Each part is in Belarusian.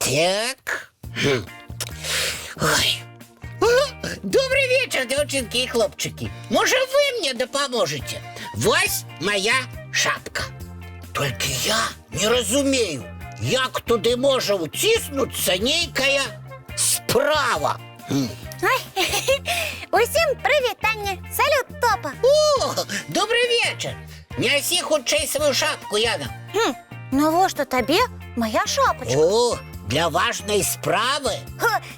Так. Ой. Добрый вечер, девчонки и хлопчики. Может, вы мне допоможете? Вось моя шапка. Только я не разумею, як туди може втиснуться нейкая справа. Усім привітання! Салют, Топа! О, добрый вечер! Нясі хутчэй свою шапку, Яна. Навошта табе моя шапочка? О, для важной справы.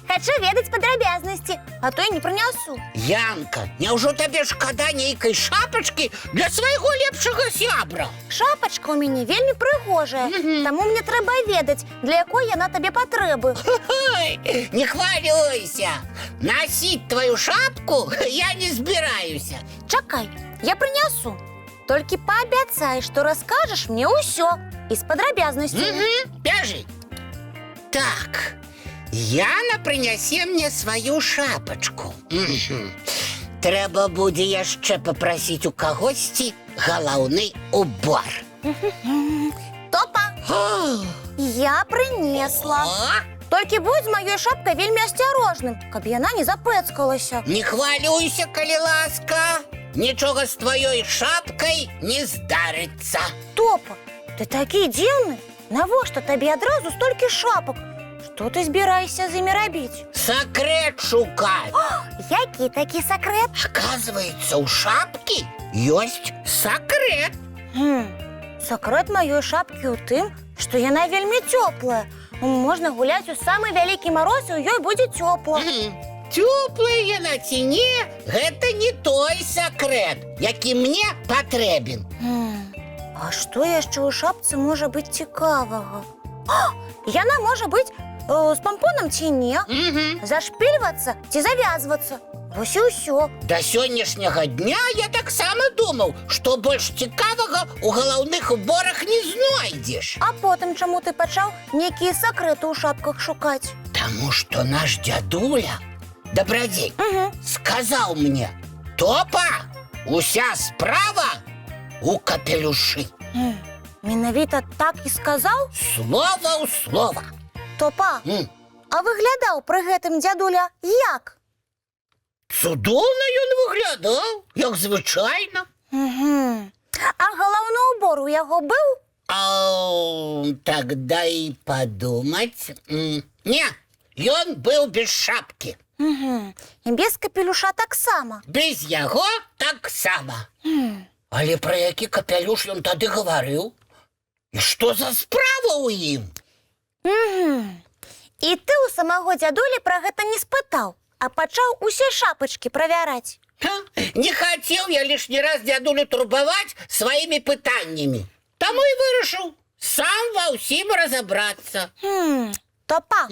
Хочу ведаць падрабязнасці, а то я не прынясу. Янка, няўжо табе шкада нейкай шапачкі для свайго лепшага сябра? Шапачка ў мяне вельмі прыгожая, таму мне трэба ведаць, для якой яна табе патрэбы. Ой, не хвалюйся. Носить твою шапку я не збіраюся. Чакай, я прынясу. Толькі паабяцай, што раскажаш мне ўсё і з падрабязнасцямі. Бяжы. Так, Яна прынясе мне сваю шапачку. Трэба будзе яшчэ папрасіць у кагосьці галаўны убор. Топа, я прынесла. Толькі будь з маёй шапкай вельмі асцярожным, каб яна не запэцкалася. Не хвалюйся, калі ласка. Нічога з тваёй шапкай не здарыцца. Топа, ты такі дзіўны. Навошта табе адразу столькі шапак? Што ты збіраешся з імі рабіць? Сакрэт шукаць. Які такі сакрэт? Аказваецца, у шапкі ёсць сакрэт. Сакрэт маёй шапкі ў тым, што яна вельмі цёплая. Можна гуляць у самы вялікі мароз, і ў ёй будзе цёпла. Цёплая яна ці не, гэта не той сакрэт, які мне патрэбен. А што яшчэ ў шапцы можа быць цікавага? Яна можа быць з пампонам ці не, зашпільвацца ці завязвацца. Вось і ўсё. Да сённяшняга дня я таксама думаў, што больш цікавага ў галаўных уборах не знойдзеш. А потым чаму ты пачаў нейкія сакрэты ў шапках шукаць? Таму што наш дзядуля, дабрадзей, сказаў мне: Топа, уся справа у капелюшы. Менавіта так і сказаў? Слова ў слова. Топа, а выглядаў пры гэтым дзядуля як? Цудоўна ён выглядаў, як звычайна. А галаўны убор у яго быў? Так дай падумаць. Не, ён быў без шапкі. І без капелюша таксама. Без яго таксама. Але пра які капелюш ён тады гаварыў? І што за справа ў ім? І ты ў самого дзядулі пра гэта не спытаў, а пачаў усе шапачкі правяраць. Не хацеў я лішні раз дзядулю турбаваць сваімі пытаннямі. Таму і вырашыў сам ва ўсім разабрацца. Топа,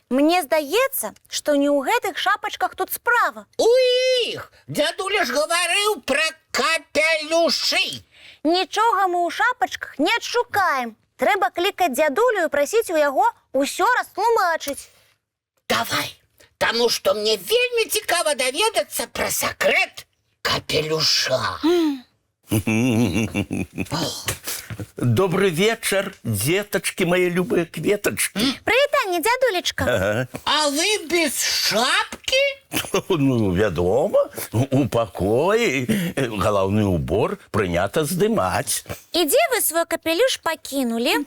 мне здаецца, што не ў гэтых шапачках тут справа. У іх! Дзядуля ж гаварыў пра капелюшы. Нічога мы ў шапачках не адшукаем. Трэба клікаць дзядулю і прасіць у яго ўсё растлумачыць. Давай, таму што мне вельмі цікава даведацца пра сакрэт капелюша. Добрый вечер, деточки мои любые кветочки. Прывітанне, дзядулечка. А вы без шапки? Ну, вядома, у пакоі галаўны убор прынята здымаць. І дзе вы свой капелюш пакінулі?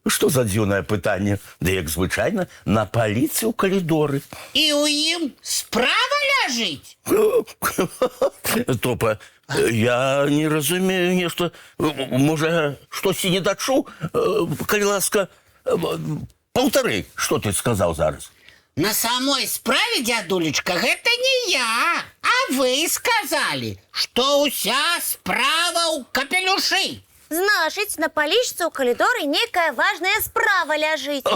Што за дзіўнае пытанне? Ды як звычайна, на паліцы ў калідоры. І ў ім справа ляжыць? Топа, я не разумею нешта. Можа, штосьці не дачуў? Калі ласка, паўтары, што ты сказаў зараз? На самой справе, дзядулечка, гэта не я, а вы сказалі, што ўся справа ў капелюшы. Значыць, на палічцы ў калідоры нейкая важная справа ляжыць.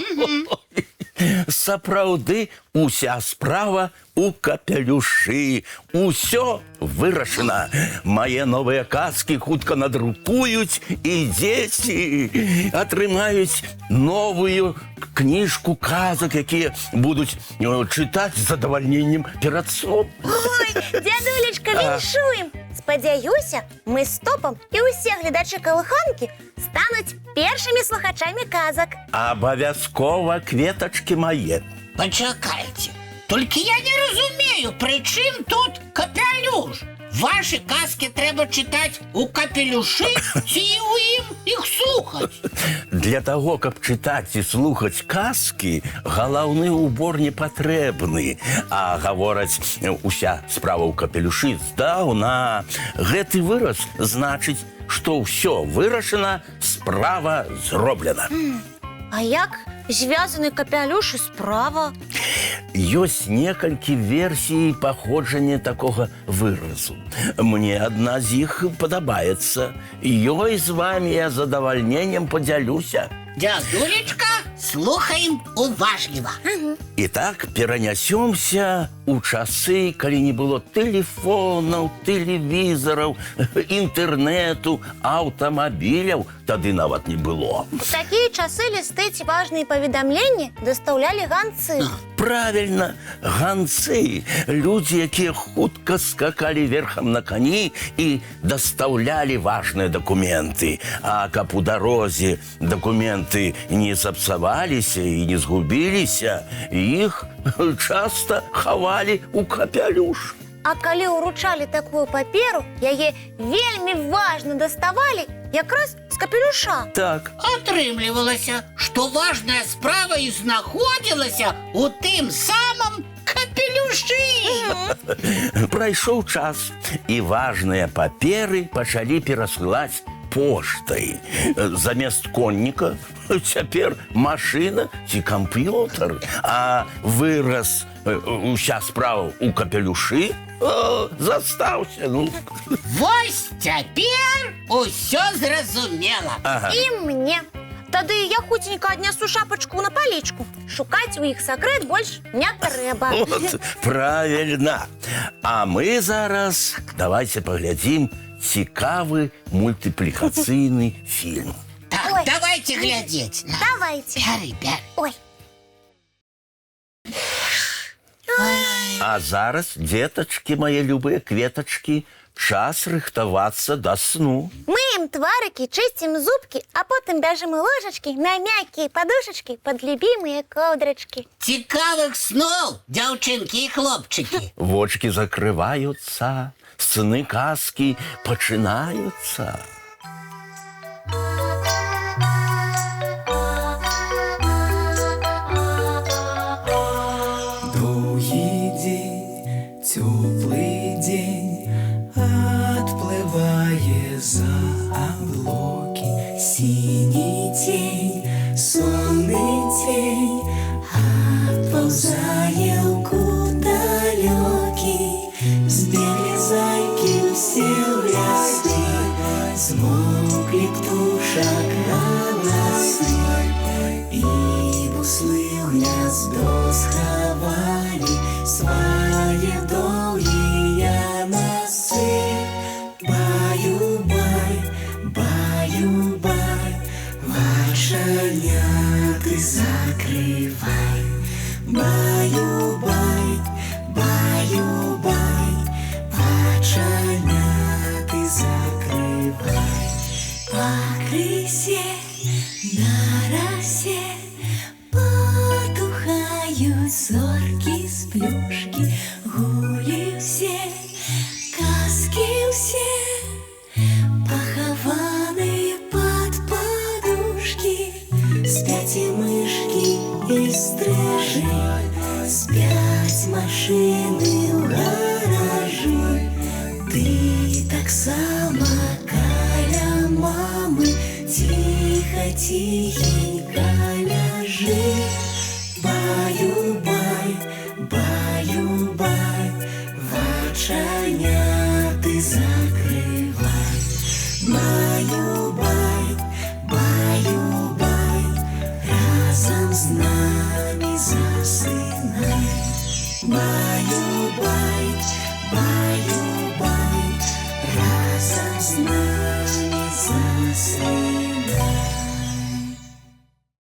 Сапраўды уся справа у капелюшы. Усё вырашана. Мае новыя казкі хутка надрукуюць, і дзеці атрымаюць новую кніжку казак, якія будуць чытаць з задавальненнем перад сном. Ой, дзядулечка, віншуем! Спадзяюся, мы з Топам і ўсе гледачы калыханкі стануць першымі слухачамі казак. Абавязкова, кветачкі мае. Почакайте, только я не разумею, при чым тут капелюш? Ваши казки трэба читать у капелюши, ці у ім іх слухаць? Для таго, каб чытаць і слухаць казкі, галаўны ўбор не патрэбны. А гавораць, уся справа ў капелюшы здаўна. Гэты выраз значыць, што ўсё вырашана, справа зроблена. А як звязаны капелюш і справа? Ёсць некалькі версій паходжання такога выразу. Мне адна з іх падабаецца. Ёй з вамі я задавальненнем падзялюся. Дядулечка, слухаем уважліва. Итак, перанясёмся у часы, калі не было тэлефонаў, тэлевізараў, інтэрнэту, аўтамабіляў, тады нават не было. У такія часы лісты ці важныя паведамленні дастаўлялі ганцы. Правильно, ганцы, людзі, якія хутка скакалі верхам на кані і дастаўлялі важныя дакументы. А каб у дарозе дакументы не сапсаваліся і не згубіліся, іх часта хавалі ў капелюш. А калі ўручалі такую паперу, яе вельмі важна даставалі якраз з капелюша. Так. Атрымлівалася, што важная справа і знаходзілася у тым самым капелюшы. Прайшоў час, і важныя паперы пачалі перасылаць поштай. Замест конніка цяпер машына ці камп'ютар, а выраз уся справа ў капелюшы застаўся. Вось цяпер усё зразумела. І мне. Тады я хуценька аднясу шапачку на палічку. Шукаць у іх сакрэт больш не трэба. Вот, правильно. А мы зараз давайте паглядзім цікавы мультыплікацыйны фільм. Так, Ой. давайте глядзець. На, Давайте. бяры, бяры. Ой. А зараз, дзетачкі мае любыя кветачкі, час рыхтавацца да сну. Мыем тварыкі, чысцім зубкі, а потым бяжым у ложачкі на мяккія падушачкі пад любімыя коўдрачкі. Цікавых сноў, дзяўчынкі і хлопчыкі. Вочки закрываюцца, сны казкі пачынаюцца. Доўгі дзень, цёплы дзень, адплывае за аблокі. Сіні цень, сонны цень, адпаўзае ў кут далёкі. Збеглі зайкі ўсе ў лясы, змоўклі птушак галасы, і буслы ў гняздо схавалі свае доўгія носы. Баю-бай, баю-бай, вачаняты закрывай. Баю-бай, баю-бай, вачаняты закрывай. Пакрысе на расе потухаюць зоркі з плюшкі. Гулі ўсе, казкі ўсе, пахаваныя пад падушкі. Спяць і мышкі і стрыжы, спяць машыны ў гаражы. Ты таксама каля мамы, ціха-ціхенька